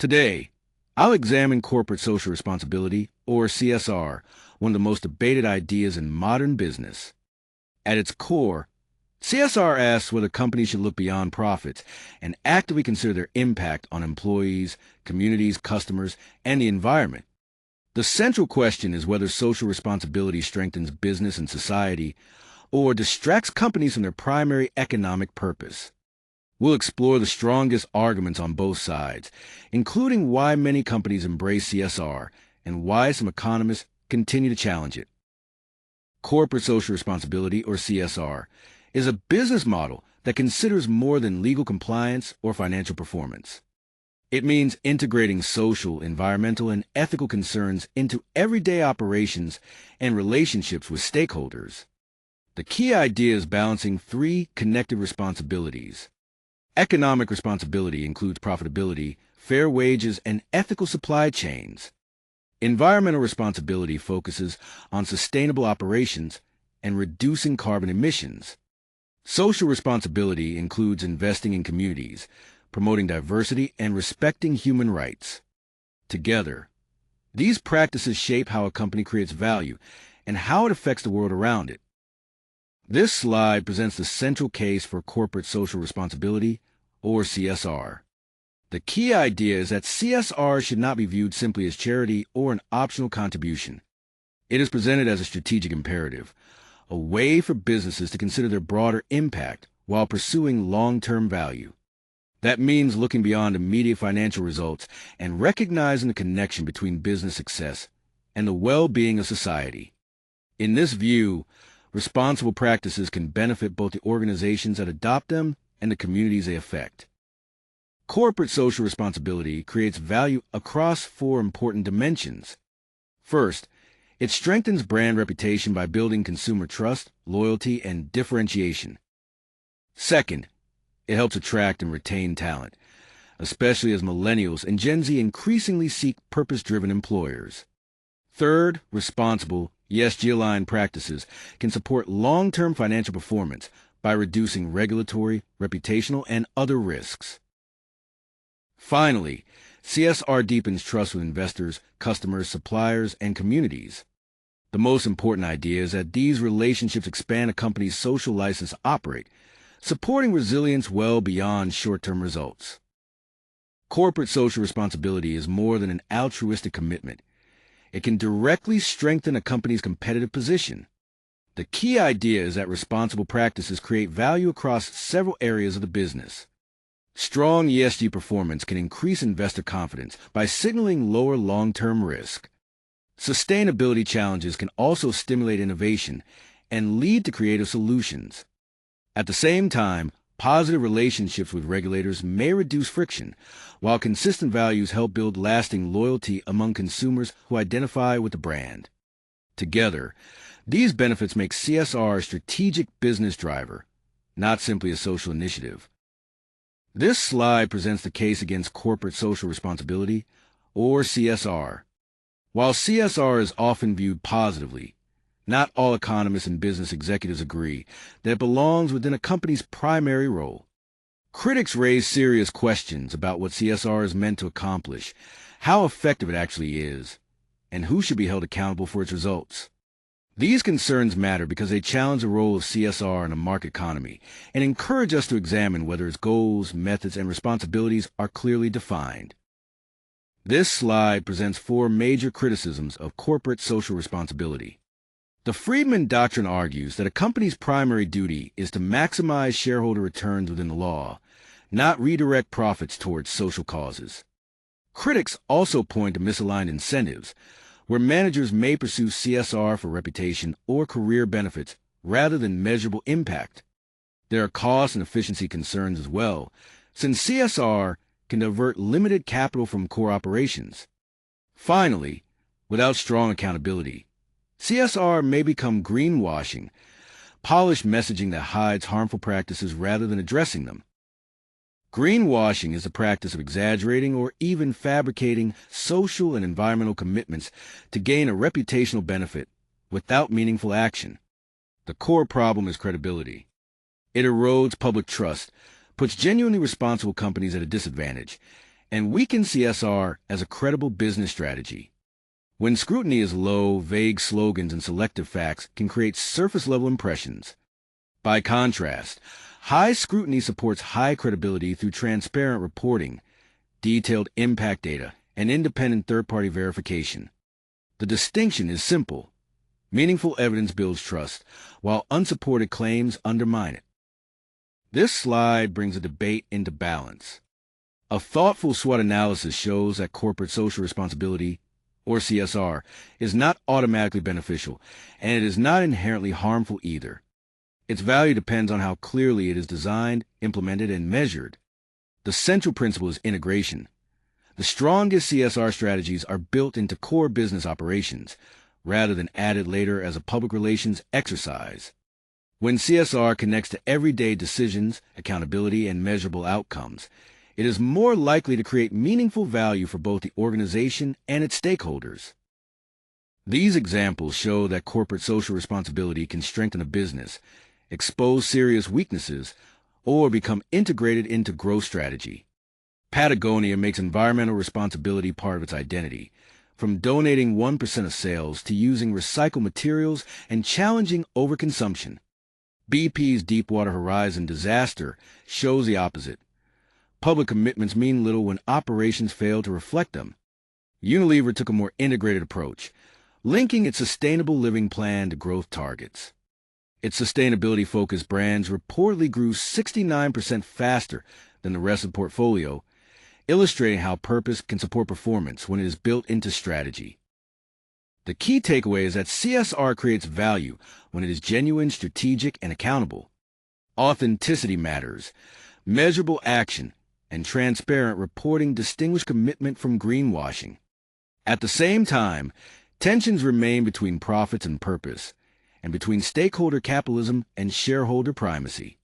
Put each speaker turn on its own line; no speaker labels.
Today, I'll examine corporate social responsibility, or CSR, one of the most debated ideas in modern business. At its core, CSR asks whether companies should look beyond profits and actively consider their impact on employees, communities, customers, and the environment. The central question is whether social responsibility strengthens business and society or distracts companies from their primary economic purpose. We'll explore the strongest arguments on both sides, including why many companies embrace CSR and why some economists continue to challenge it. Corporate social responsibility, or CSR, is a business model that considers more than legal compliance or financial performance. It means integrating social, environmental, and ethical concerns into everyday operations and relationships with stakeholders. The key idea is balancing three connected responsibilities. Economic responsibility includes profitability, fair wages, and ethical supply chains. Environmental responsibility focuses on sustainable operations and reducing carbon emissions. Social responsibility includes investing in communities, promoting diversity, and respecting human rights. Together, these practices shape how a company creates value and how it affects the world around it. This slide presents the central case for corporate social responsibility, or CSR. The key idea is that CSR should not be viewed simply as charity or an optional contribution. It is presented as a strategic imperative, a way for businesses to consider their broader impact while pursuing long-term value. That means looking beyond immediate financial results and recognizing the connection between business success and the well-being of society. In this view, responsible practices can benefit both the organizations that adopt them and the communities they affect. Corporate social responsibility creates value across four important dimensions. First, it strengthens brand reputation by building consumer trust, loyalty, and differentiation. Second, it helps attract and retain talent, especially as millennials and Gen Z increasingly seek purpose-driven employers. Third, responsible, ESG-aligned practices can support long-term financial performance by reducing regulatory, reputational, and other risks. Finally, CSR deepens trust with investors, customers, suppliers, and communities. The most important idea is that these relationships expand a company's social license to operate, supporting resilience well beyond short-term results. Corporate social responsibility is more than an altruistic commitment. It can directly strengthen a company's competitive position. The key idea is that responsible practices create value across several areas of the business. Strong ESG performance can increase investor confidence by signaling lower long-term risk. Sustainability challenges can also stimulate innovation and lead to creative solutions. At the same time, positive relationships with regulators may reduce friction, while consistent values help build lasting loyalty among consumers who identify with the brand. Together, these benefits make CSR a strategic business driver, not simply a social initiative. This slide presents the case against corporate social responsibility, or CSR. While CSR is often viewed positively, not all economists and business executives agree that it belongs within a company's primary role. Critics raise serious questions about what CSR is meant to accomplish, how effective it actually is, and who should be held accountable for its results. These concerns matter because they challenge the role of CSR in a market economy and encourage us to examine whether its goals, methods, and responsibilities are clearly defined. This slide presents four major criticisms of corporate social responsibility. The Friedman Doctrine argues that a company's primary duty is to maximize shareholder returns within the law, not redirect profits towards social causes. Critics also point to misaligned incentives, where managers may pursue CSR for reputation or career benefits rather than measurable impact. There are cost and efficiency concerns as well, since CSR can divert limited capital from core operations. Finally, without strong accountability, CSR may become greenwashing, polished messaging that hides harmful practices rather than addressing them. Greenwashing is the practice of exaggerating or even fabricating social and environmental commitments to gain a reputational benefit without meaningful action. The core problem is credibility. It erodes public trust, puts genuinely responsible companies at a disadvantage, and weaken CSR as a credible business strategy. When scrutiny is low, vague slogans and selective facts can create surface-level impressions. By contrast, high scrutiny supports high credibility through transparent reporting, detailed impact data, and independent third-party verification. The distinction is simple. Meaningful evidence builds trust, while unsupported claims undermine it. This slide brings a debate into balance. A thoughtful SWOT analysis shows that corporate social responsibility, or CSR, is not automatically beneficial, and it is not inherently harmful either. Its value depends on how clearly it is designed, implemented, and measured. The central principle is integration. The strongest CSR strategies are built into core business operations, rather than added later as a public relations exercise. When CSR connects to everyday decisions, accountability, and measurable outcomes, it is more likely to create meaningful value for both the organization and its stakeholders. These examples show that corporate social responsibility can strengthen a business, expose serious weaknesses, or become integrated into growth strategy. Patagonia makes environmental responsibility part of its identity, from donating 1% of sales to using recycled materials and challenging overconsumption. BP's Deepwater Horizon disaster shows the opposite. Public commitments mean little when operations fail to reflect them. Unilever took a more integrated approach, linking its sustainable living plan to growth targets. Its sustainability-focused brands reportedly grew 69% faster than the rest of the portfolio, illustrating how purpose can support performance when it is built into strategy. The key takeaway is that CSR creates value when it is genuine, strategic, and accountable. Authenticity matters. Measurable action and transparent reporting distinguish commitment from greenwashing. At the same time, tensions remain between profits and purpose, and between stakeholder capitalism and shareholder primacy.